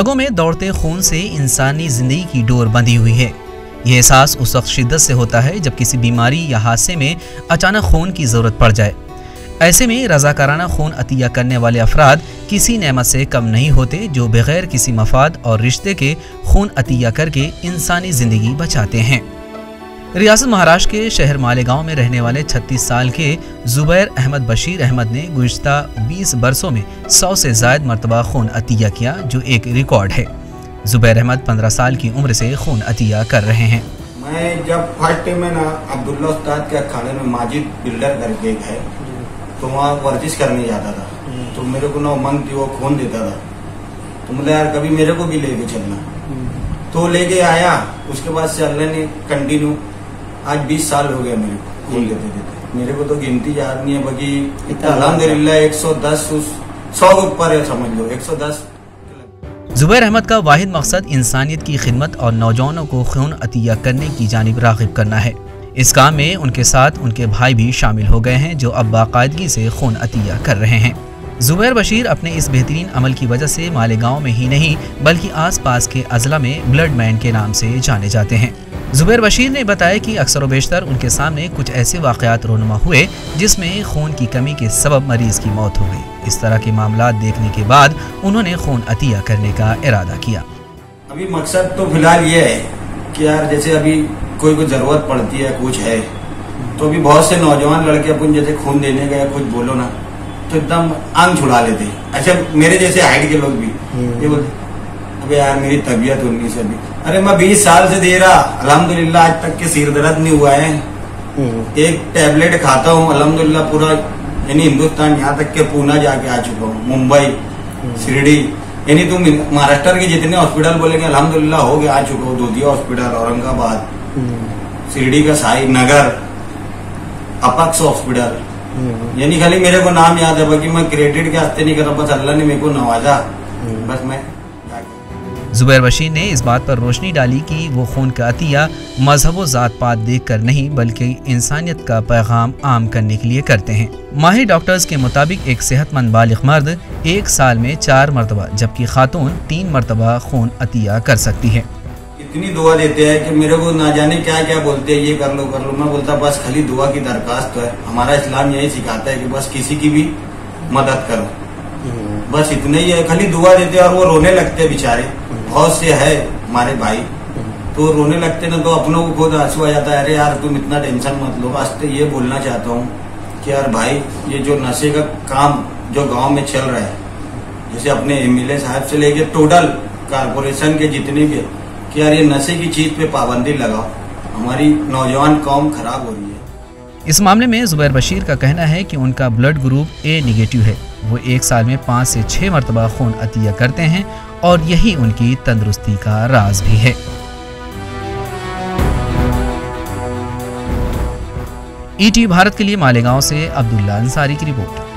रगों में दौड़ते खून से इंसानी जिंदगी की डोर बंधी हुई है। यह एहसास उस वक्त शिद्दत से होता है जब किसी बीमारी या हादसे में अचानक खून की जरूरत पड़ जाए। ऐसे में रज़ाकाराना खून अतिया करने वाले अफराद किसी नेमत से कम नहीं होते जो बगैर किसी मफाद और रिश्ते के खून अतिया करके इंसानी जिंदगी बचाते हैं। रियासत महाराष्ट्र के शहर मालेगांव में रहने वाले 36 साल के जुबैर अहमद बशीर अहमद ने गुज़िश्ता 20 बरसों में 100 से ज़ायद मरतबा खून अतिया किया, जो एक रिकॉर्ड है। जुबैर अहमद 15 साल की उम्र से खून अतिया कर रहे हैं। मैं जब फर्स्ट टाइम में ना अब्दुल्ला उस्ताद के अखाड़े में माजिद बिल्डर करके है, तो वहाँ वर्जिश करने जाता था, तो मेरे को ना उमंग थी, वो खून देता था, तो मुझे यार कभी मेरे को भी लेके चलना, तो लेके आया। उसके बाद से अल्लाह ने कंटिन्यू आज 20 साल हो गए मेरे को खून देते देते। मेरे को तो गिनती याद नहीं है, बाकी इतना अल्हम्दुलिल्लाह 110 100 के ऊपर है, समझ लो 110। जुबैर अहमद का वाहिद मकसद इंसानियत की खिदमत और नौजवानों को खून अतिया करने की जानिब राग़िब करना है। इस काम में उनके साथ उनके भाई भी शामिल हो गए हैं जो अब बाकायदगी से खून अतिया कर रहे हैं। जुबैर बशीर अपने इस बेहतरीन अमल की वजह से मालेगांव में ही नहीं बल्कि आसपास के अजला में ब्लड मैन के नाम से जाने जाते हैं। जुबैर बशीर ने बताया कि अक्सर बेशतर उनके सामने कुछ ऐसे वाक़यात रोनुमा हुए जिसमें खून की कमी के सबब मरीज की मौत हो गई। इस तरह के मामला देखने के बाद उन्होंने खून अतिया करने का इरादा किया। अभी मकसद तो फिलहाल ये है कि यार जैसे अभी कोई को जरूरत पड़ती है, कुछ है, तो अभी बहुत से नौजवान लड़के अपन जैसे खून देने गए, कुछ बोलो ना तो एकदम आंग छुड़ा लेते। अच्छा मेरे जैसे हाइट के लोग भी ये बोलते, अबे यार मेरी तबीयत 19 अभी, अरे मैं 20 साल से दे रहा, अल्हम्दुलिल्लाह आज तक के सिर दर्द नहीं हुआ है। एक टैबलेट खाता हूँ, अल्हम्दुलिल्लाह पूरा यानी हिंदुस्तान यहाँ तक के पूना जाके आ चुका हूँ, मुंबई, शिरडी, यानी तुम महाराष्ट्र के जितने हॉस्पिटल बोलेंगे अल्हम्दुलिल्लाह हो गया, आ चुका हूँ। दूधिया हॉस्पिटल, औरंगाबाद, शिरडी का साई नगर, अपक्स हॉस्पिटल, यानी खाली मेरे को नाम याद है, बाकी मैं क्रेडिट के हस्ते नहीं कर रहा, बस अल्लाह ने मेरे को नवाजा, बस मैं। जुबैर बशीर ने इस बात पर रोशनी डाली कि वो खून का अतिया मजहब व जात पात देख कर नहीं बल्कि इंसानियत का पैगाम आम करने के लिए करते हैं। माहिर डॉक्टर्स के मुताबिक एक सेहतमंद बालिग मर्द 1 साल में 4 मरतबा जबकि खातून 3 मरतबा खून अतिया कर सकती है। इतनी दुआ देते हैं कि मेरे को ना जाने क्या क्या बोलते हैं, ये कर लो कर लो। मैं बोलता बस खाली दुआ की दरखास्त है। हमारा इस्लाम यही सिखाता है कि बस किसी की भी मदद करो, बस इतना ही है। खाली दुआ देते हैं और वो रोने लगते हैं बेचारे। बहुत से है हमारे भाई तो रोने लगते ना, तो अपनों को खुद आंसू आ जाता है, अरे यार तुम इतना टेंशन मत लो। आज तो ये बोलना चाहता हूँ कि यार भाई ये जो नशे का काम जो गांव में चल रहा है, जैसे अपने एमएलए साहब से लेके टोटल कारपोरेशन के जितने भी, कि यार ये नशे की चीज पे पाबंदी लगाओ, हमारी नौजवान कौम खराब हो रही है। इस मामले में जुबैर बशीर का कहना है कि उनका ब्लड ग्रुप ए नेगेटिव है। वो 1 साल में 5 से 6 मरतबा खून अतिया करते हैं और यही उनकी तंदुरुस्ती का राज भी है। ईटी भारत के लिए मालेगांव से अब्दुल्ला अंसारी की रिपोर्ट।